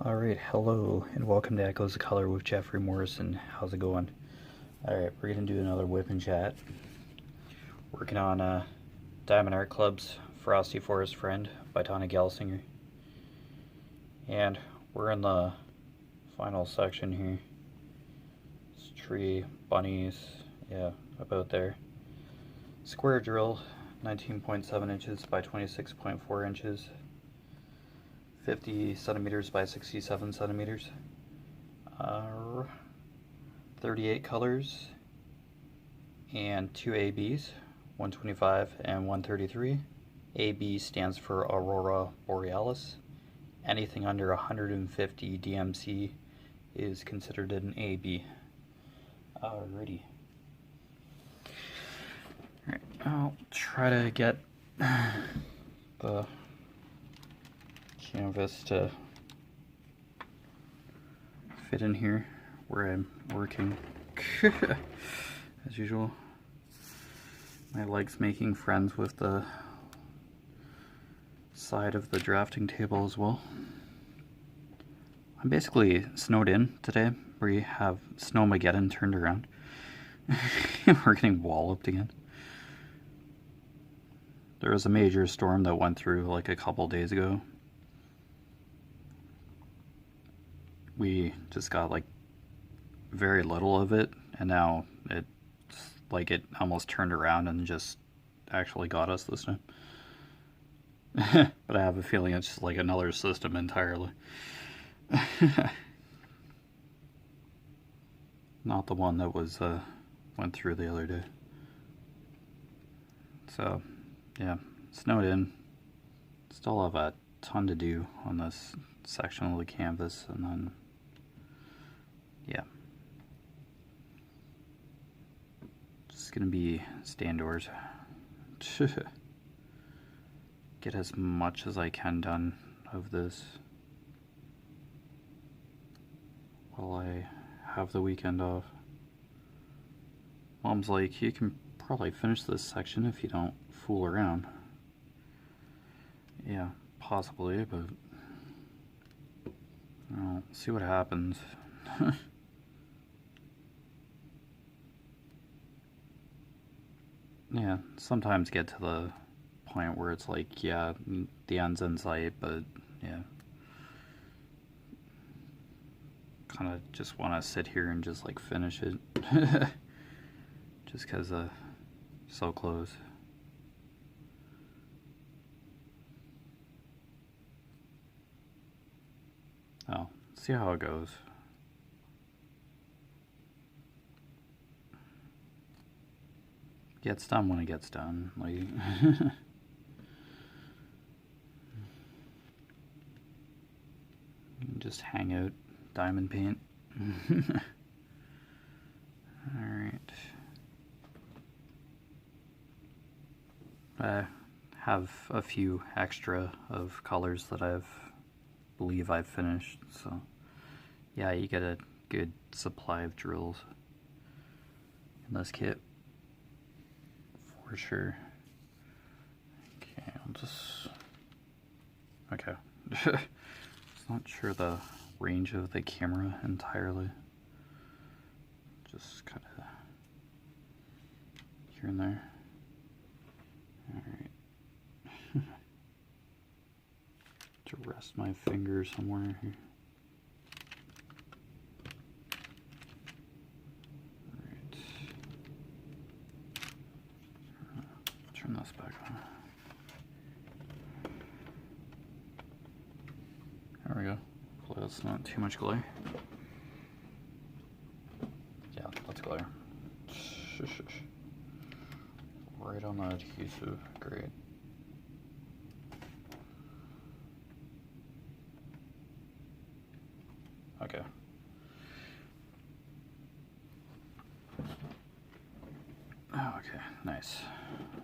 Alright, hello, and welcome to Echoes of Color with Jeffery Morrison. How's it going? Alright, we're going to do another WIP and chat. Working on Diamond Art Club's Frosty Forest Friend by Tony Gelsinger. And we're in the final section here. It's tree, bunnies, yeah, about there. Square drill, 19.7 inches by 26.4 inches. 50 centimeters by 67 centimeters. 38 colors and 2 ABs, 125 and 133. AB stands for Aurora Borealis. Anything under 150 DMC is considered an AB. Alrighty. Alright, I'll try to get the canvas to fit in here where I'm working. As usual, my leg's making friends with the side of the drafting table as well. I'm basically snowed in today. We have Snowmageddon turned around. We're getting walloped again. There was a major storm that went through like a couple days ago. We just got like very little of it, and now it almost turned around and just actually got us this time. But I have a feeling it's just like another system entirely. Not the one that was went through the other day. So yeah, snowed in. Still have a ton to do on this section of the canvas, and then yeah, just gonna be stay indoors. Get as much as I can done of this while I have the weekend off. Mom's like, you can probably finish this section if you don't fool around. Yeah, possibly, but I'll see what happens. Yeah, sometimes get to the point where it's like, yeah, the end's in sight, but yeah, kind of just want to sit here and just like finish it. Just because so close. Oh, see how it goes. Gets done when it gets done. Like just hang out diamond paint. Alright. I have a few extra of colors that believe I've finished, so yeah, you get a good supply of drills in this kit for sure. Okay, I'll just okay. Just not sure the range of the camera entirely. Just kind of here and there. Alright. To rest my finger somewhere here. Alright. Turn this back on. There we go. Hopefully that's not too much glare. Yeah, that's glare. Right on the adhesive. Great. Okay. Oh, okay, nice.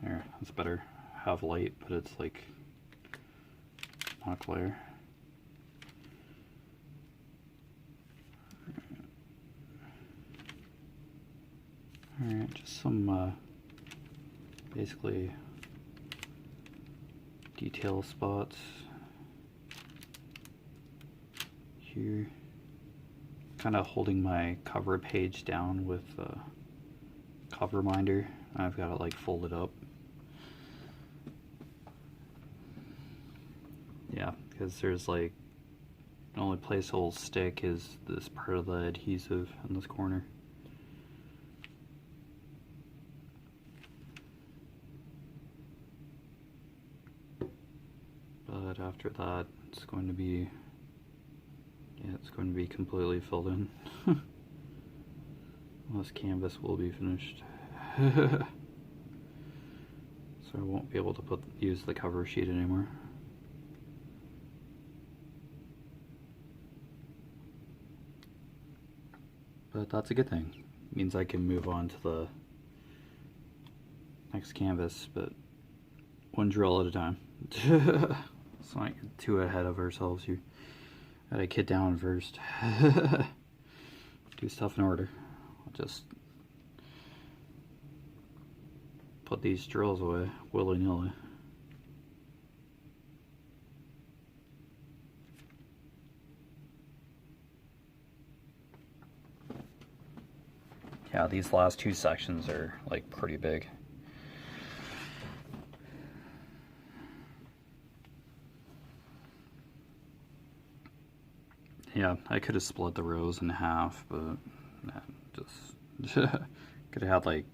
There, that's better. Have light, but it's like not glare. Alright, just some basically detail spots here. Kind of holding my cover page down with a cover minder. I've got it like folded up. Yeah, because there's like the only place it'll stick is this part of the adhesive in this corner. But after that, it's going to be, yeah, it's going to be completely filled in. This canvas will be finished. So I won't be able to use the cover sheet anymore. But that's a good thing. It means I can move on to the next canvas, but one drill at a time. Let's not get too ahead of ourselves. You gotta get down first. Do stuff in order. I'll just put these drills away willy-nilly. Yeah, these last two sections are like pretty big. Yeah, I could have split the rows in half, but nah, just could have had like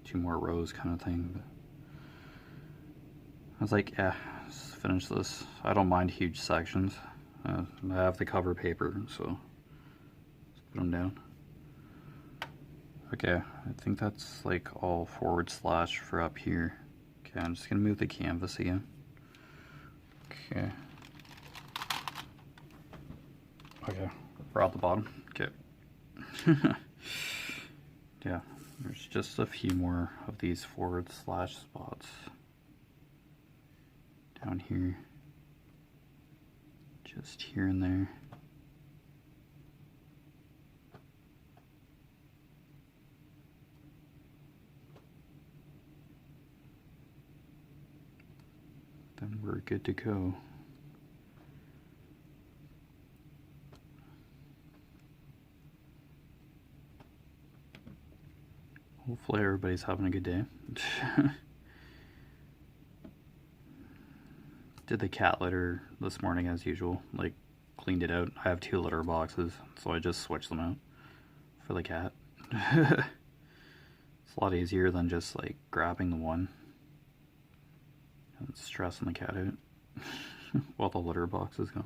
2 more rows kind of thing. But I was like, yeah, let's finish this. I don't mind huge sections. I have the cover paper, so let's put them down. Okay, I think that's like all forward slash for up here. Okay, I'm just gonna move the canvas again. Okay. Okay, we're at the bottom. Okay. Yeah, there's just a few more of these forward slash spots down here. Just here and there. Then we're good to go. Hopefully everybody's having a good day. Did the cat litter this morning as usual, like cleaned it out. I have 2 litter boxes, so I just switched them out for the cat. It's a lot easier than just like grabbing the one and stressing the cat out while the litter boxes go.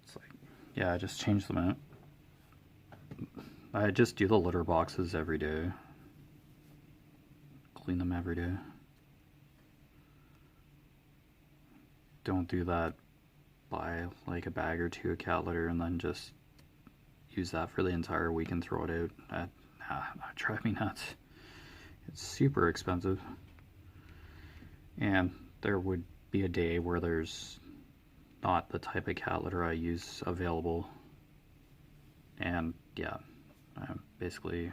It's like, yeah, I just changed them out. I just do the litter boxes every day. Clean them every day. Don't do that, buy like a bag or 2 of cat litter and then just use that for the entire week and throw it out. That drives me nuts. It's super expensive. And there would be a day where there's not the type of cat litter I use available. And yeah, I'm basically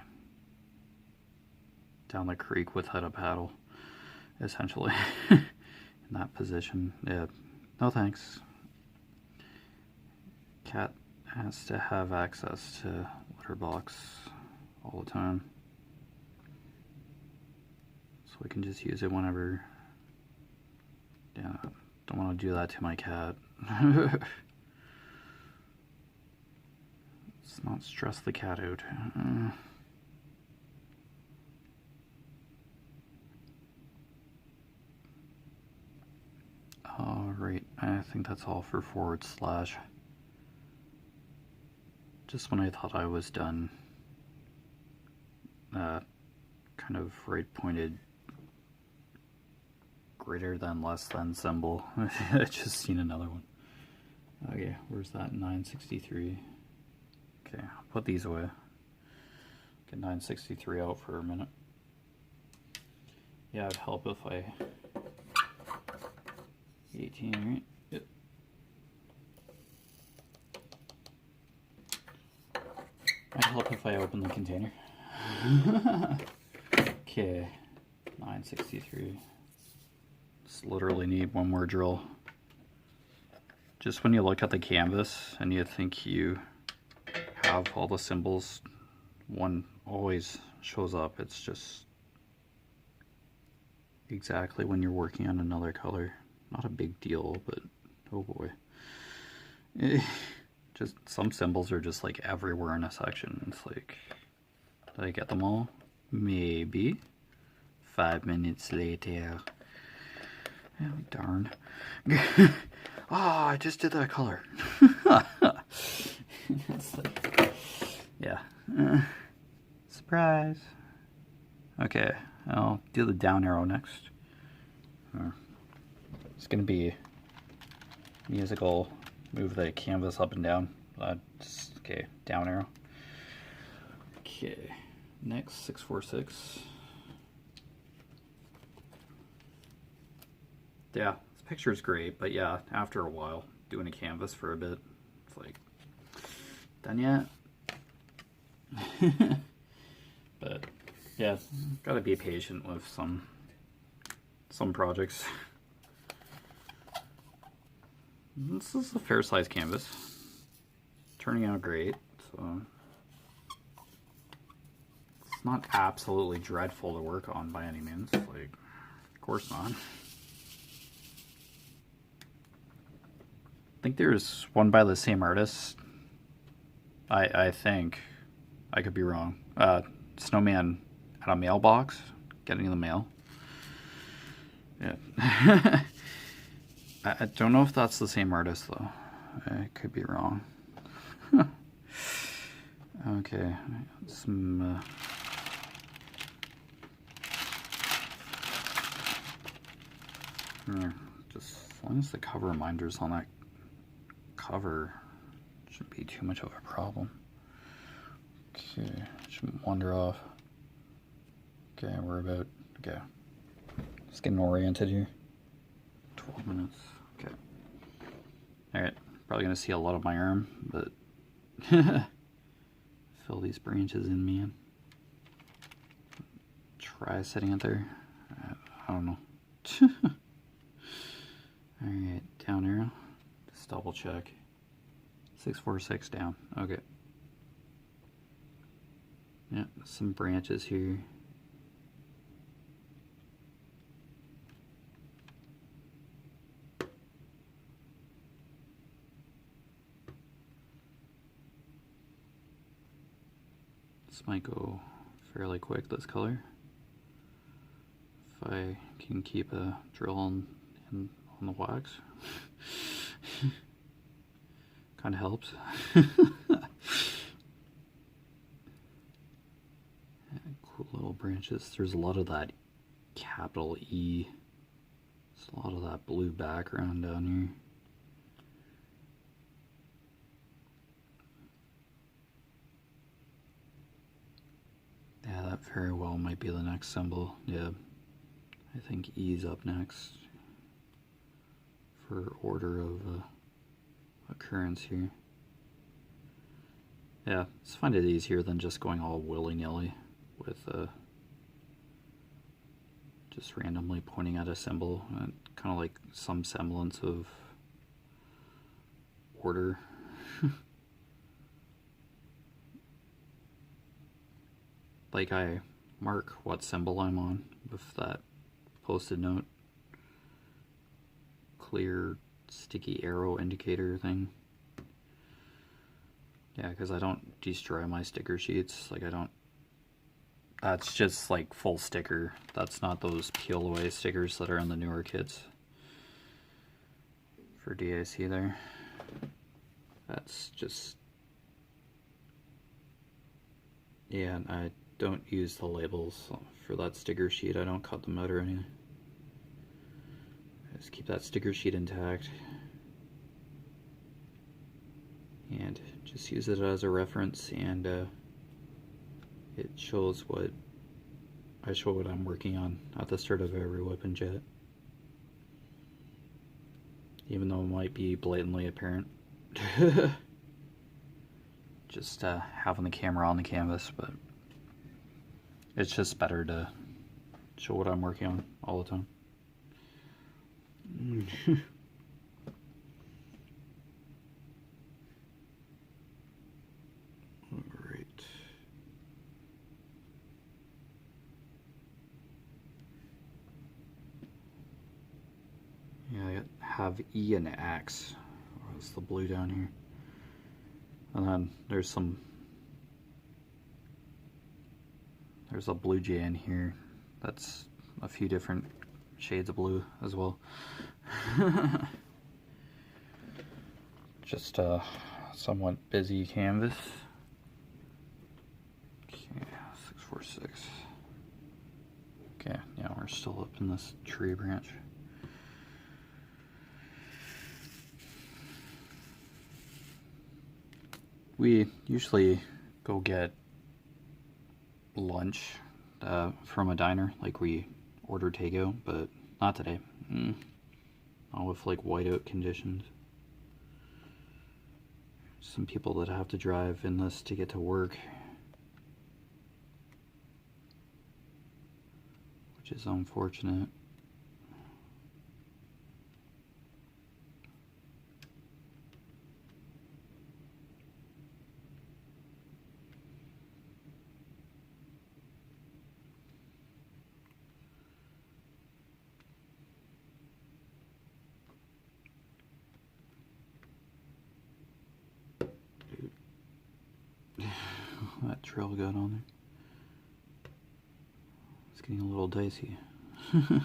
down the creek without a paddle, essentially. In that position. Yeah, no thanks. Cat has to have access to litter box all the time, so we can just use it whenever. Yeah, don't want to do that to my cat. Let's not stress the cat out. Alright, I think that's all for forward slash. Just when I thought I was done, kind of right pointed greater than less than symbol. I just seen another one. Okay, where's that? 963. Okay, I'll put these away. Get 963 out for a minute. Yeah, it'd help if I 18, right? Yep. Might help if I open the container. Okay, 963. Just literally need one more drill. just when you look at the canvas and you think you have all the symbols, one always shows up. It's just exactly when you're working on another color. Not a big deal, but oh boy. Just some symbols are just like everywhere in a section. It's like, did I get them all? Maybe. 5 minutes later. Oh, darn. Oh, I just did that color. It's like, yeah. Surprise. Okay, I'll do the down arrow next. It's gonna be musical. Move the canvas up and down. Okay, down arrow. Okay, next 646. Yeah, this picture is great, but yeah, after a while, doing a canvas for a bit, it's like, done yet? But yeah, gotta be patient with some projects. This is a fair size canvas, turning out great, so it's not absolutely dreadful to work on by any means, like, of course not. I think there's one by the same artist. I think. I could be wrong. Snowman at a mailbox, getting the mail. Yeah. I don't know if that's the same artist though. I could be wrong. Okay, some just as long as the cover reminder's on that cover, shouldn't be too much of a problem. Okay, shouldn't wander off. Okay, we're about, okay, just getting oriented here. 12 minutes, okay. Alright, probably gonna see a lot of my arm, but fill these branches in, man. Try sitting it there. I don't know. Alright, down arrow. Just double check. 646 down. Okay. Yeah, some branches here. This might go fairly quick, this color. If I can keep a drill on the wax. Kind of helps. Cool little branches. There's a lot of that capital E. There's a lot of that blue background down here. Yeah, that very well might be the next symbol. Yeah, I think E's up next for order of occurrence here. Yeah, let's find it easier than just going all willy-nilly with just randomly pointing at a symbol. Kind of like some semblance of order. Like I mark what symbol I'm on with that post-it note. Clear sticky arrow indicator thing. Yeah, because I don't destroy my sticker sheets. Like I don't, that's just like full sticker. That's not those peel away stickers that are in the newer kits for DIC there. That's just, yeah, and I don't use the labels for that sticker sheet. I don't cut them out or anything. Just keep that sticker sheet intact and just use it as a reference, and it shows what I show what I'm working on at the start of every WIP and jet, even though it might be blatantly apparent. Just having the camera on the canvas, but it's just better to show what I'm working on all the time. have E and X. What's the blue down here? And then there's a blue jay in here. That's a few different shades of blue as well. Just a somewhat busy canvas. Okay, 646. Okay, yeah, we're still up in this tree branch. We usually go get lunch from a diner, like we order takeout, but not today. Not with like whiteout conditions. Some people that have to drive in this to get to work, which is unfortunate. That trail got on there. It's getting a little dicey. Alright.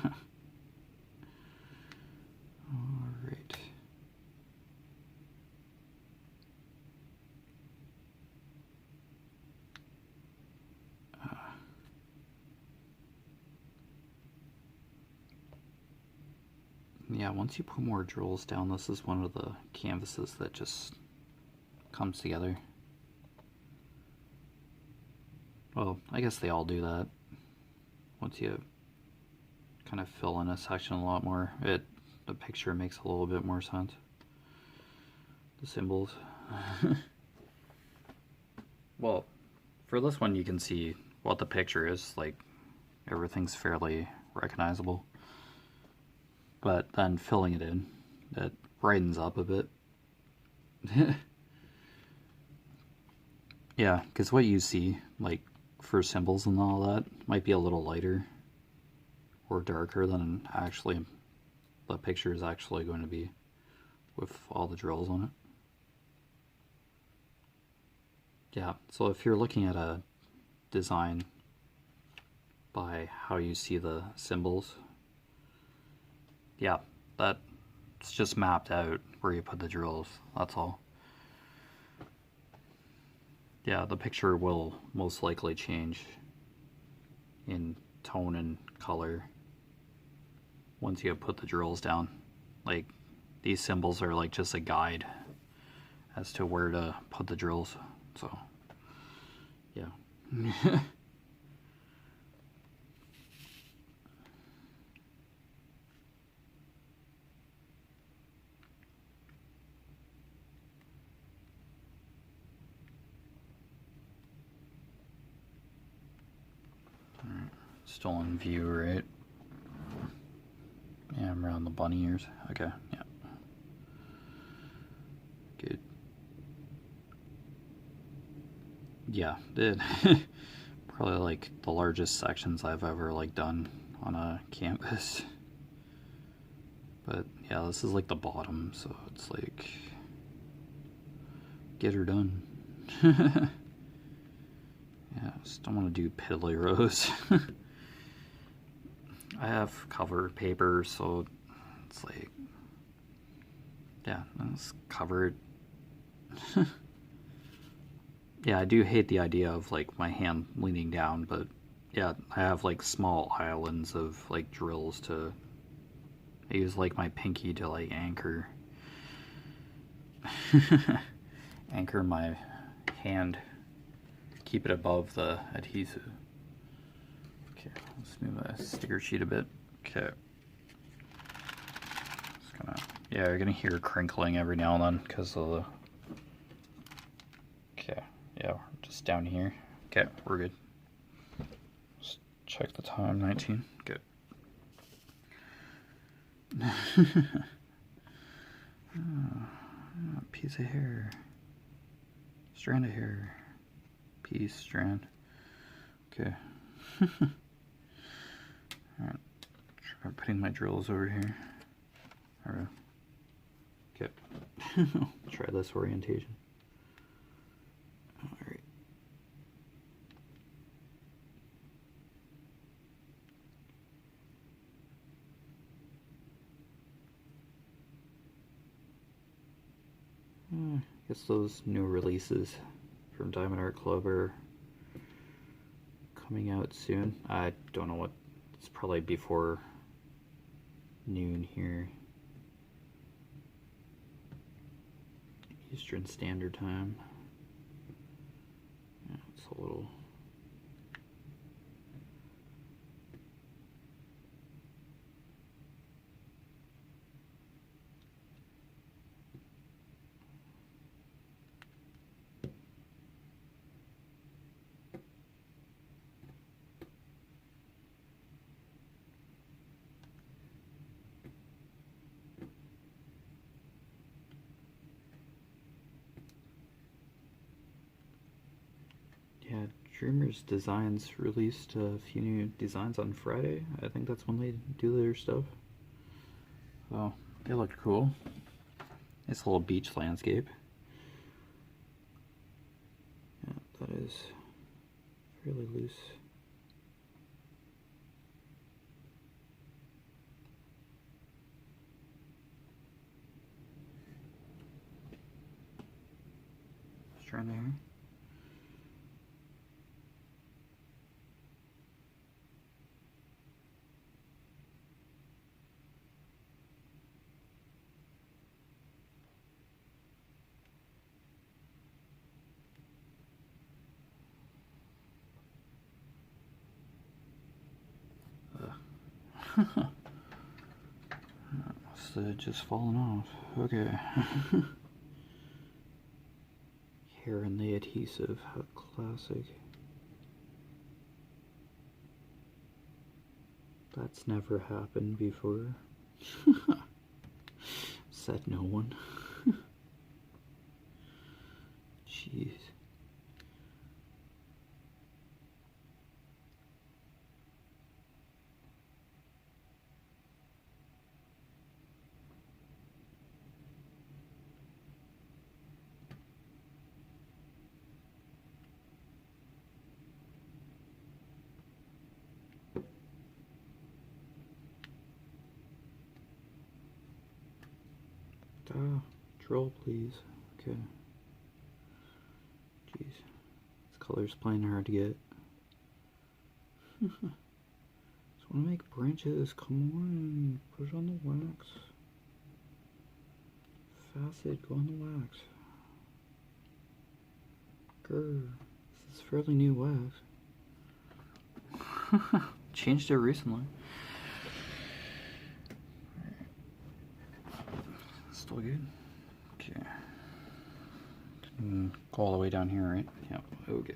Yeah, once you put more drills down, this is one of the canvases that just comes together. Well, I guess they all do that. Once you kind of fill in a section a lot more, the picture makes a little bit more sense. The symbols. Well, for this one you can see what the picture is, like everything's fairly recognizable. But then filling it in, it brightens up a bit. Yeah, because what you see, like, for symbols and all that, might be a little lighter or darker than actually the picture is actually going to be with all the drills on it. Yeah, so if you're looking at a design by how you see the symbols, yeah, that's just mapped out where you put the drills, that's all. Yeah, the picture will most likely change in tone and color once you put the drills down. Like, these symbols are like just a guide as to where to put the drills, so yeah. Still in view, right? Yeah, I'm around the bunny ears. Okay, yeah. Good. Yeah, probably like the largest sections I've ever like done on a canvas. But yeah, this is like the bottom, so it's like get her done. Yeah, just don't want to do piddly rows. I have cover paper, so it's like, yeah, let's cover it. Yeah, I do hate the idea of like my hand leaning down, but yeah, I have like small islands of like drills to, I use like my pinky to like anchor anchor my hand, keep it above the adhesive. Okay, let's move the sticker sheet a bit. Okay. Just gonna, yeah, you're gonna hear crinkling every now and then because of the, okay, yeah, just down here. Okay, we're good. Just check the time, 19, good. Oh, piece of hair. Strand of hair. Piece, strand. Okay. Alright, try putting my drills over here. Or Okay. Try this orientation. Alright. I guess those new releases from Diamond Art Club are coming out soon. I don't know what, it's probably before noon here. Eastern Standard Time. Yeah, it's a little... Yeah, Dreamers Designs released a few new designs on Friday. I think that's when they do their stuff. Oh, they looked cool. Nice little beach landscape. Yeah, that is fairly loose. Just trying to hear. Must have just fallen off. Okay. Hair in the adhesive, how classic. That's never happened before. Said no one. Jeez. Draw, please. Okay. Jeez. This color's playing hard to get. Just want to make branches. Come on. Put it on the wax. Facet, go on the wax. Grr. This is fairly new wax. Changed it recently. Still good? Okay. Go all the way down here, right? Yep. Okay.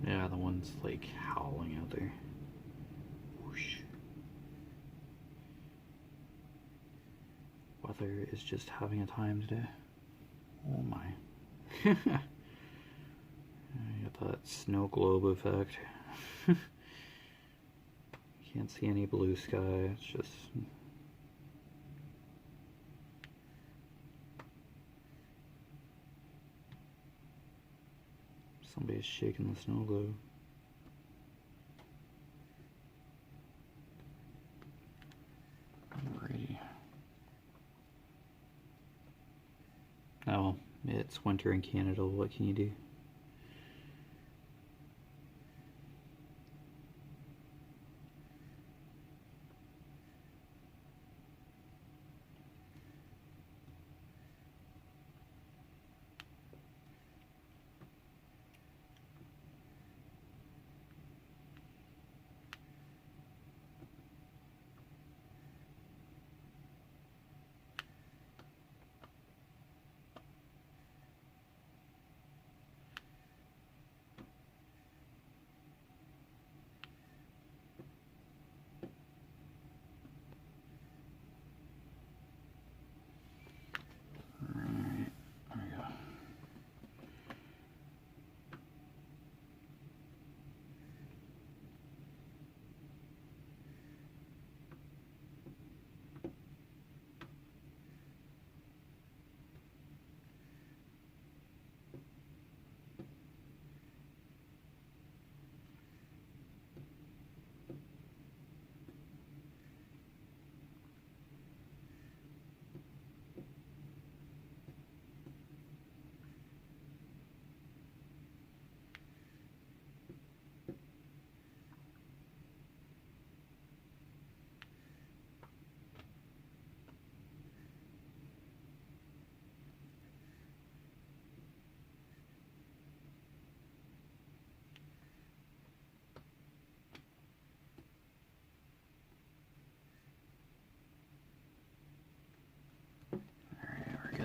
Yeah, the one's like howling out there. Whoosh. Weather is just having a time today. Oh my. I got that snow globe effect. Can't see any blue sky, it's just... Somebody's shaking the snow globe. Alrighty. Oh, it's winter in Canada, what can you do?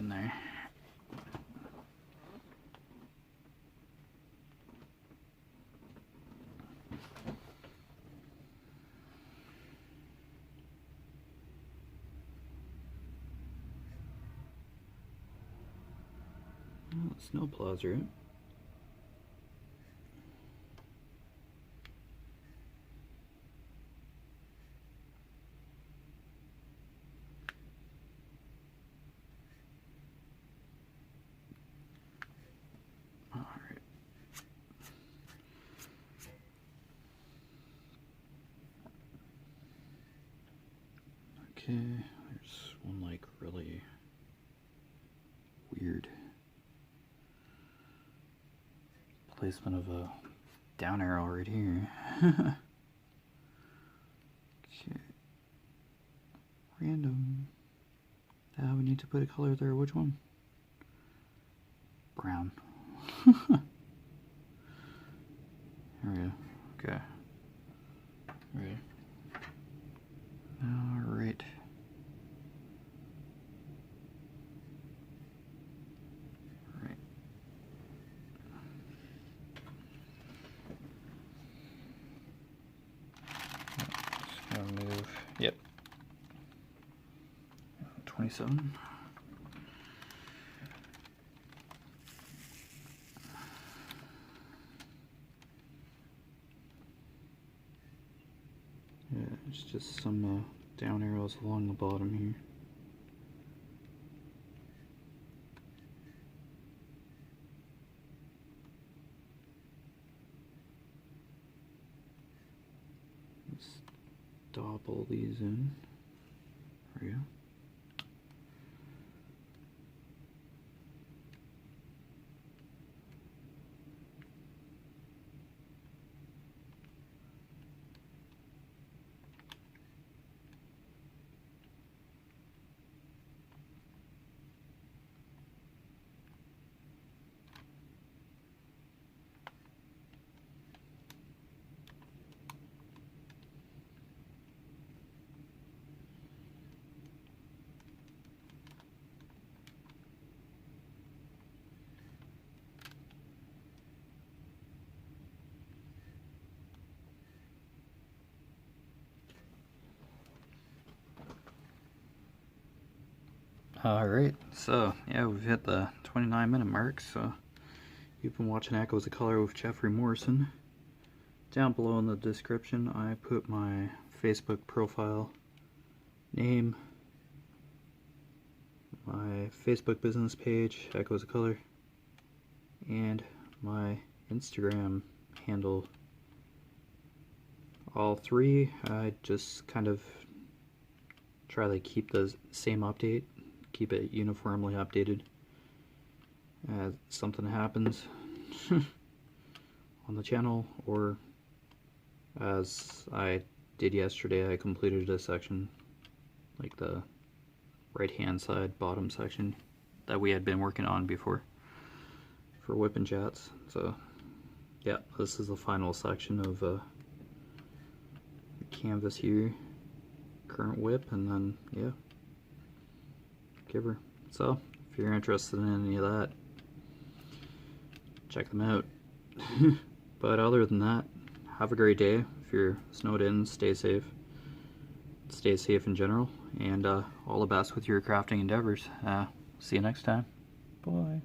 in there. Well, snow plows are out. Okay, there's one like really weird placement of a down arrow right here. Okay, random. We need to put a color there. Which one? Brown. There we go. Okay. Right. Alright. Right. Just gonna move. Yep. 27. Yeah, it's just some down arrows along the bottom here. Let's stop all these in. There we go. Alright, so yeah, we've hit the 29-minute mark, so you've been watching Echoes of Color with Jeffery Morrison. Down below in the description, I put my Facebook profile name, my Facebook business page, Echoes of Color, and my Instagram handle. All three, I just kind of try to keep the same update, keep it uniformly updated. As something happens on the channel, or as I did yesterday, I completed a section, like the right hand side bottom section that we had been working on before for WIP and chats. So yeah, this is the final section of the canvas here, current WIP, and then yeah, Giver. So if you're interested in any of that, check them out. But other than that, have a great day. If you're snowed in, stay safe. Stay safe in general, and all the best with your crafting endeavors. See you next time. Bye.